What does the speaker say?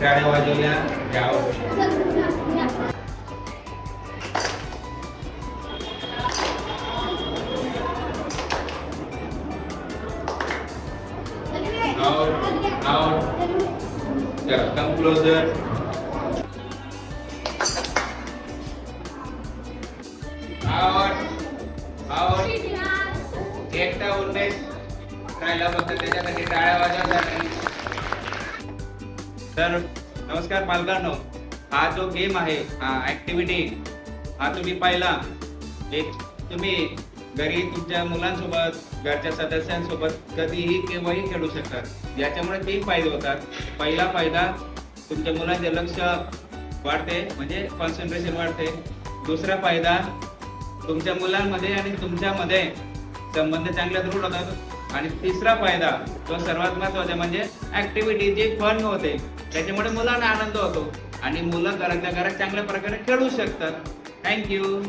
टाळ्या वाजवल्या जाओ. Out. Yeah, come closer. Out. एकटा उन्मेष राहिला फक्त त्याच्यासाठी टाळ्या वाजवतात. तर नमस्कार पालकांनो, हा जो गेम आहे, हा ऍक्टिव्हिटी हा तुम्ही पाहिला. एक तुम्ही घरी तुमच्या मुलांसोबत, घरच्या सदस्यांसोबत कधीही केव्हाही खेळू शकतात. याच्यामुळे 3 फायदे होतात. पहिला फायदा, तुमच्या मुलांचे लक्ष वाढते, म्हणजे कॉन्सन्ट्रेशन वाढते. दुसरा फायदा, तुमच्या मुलांमध्ये आणि तुमच्यामध्ये संबंध चांगले दृढ होतात. आणि तिसरा फायदा, तो सर्वात महत्त्वाचा, म्हणजे ऍक्टिव्हिटी जी फन होते, त्याच्यामुळे मुलांना आनंद होतो आणि मुलं घरातल्या घरात चांगल्या प्रकारे खेळू शकतात. थँक्यू.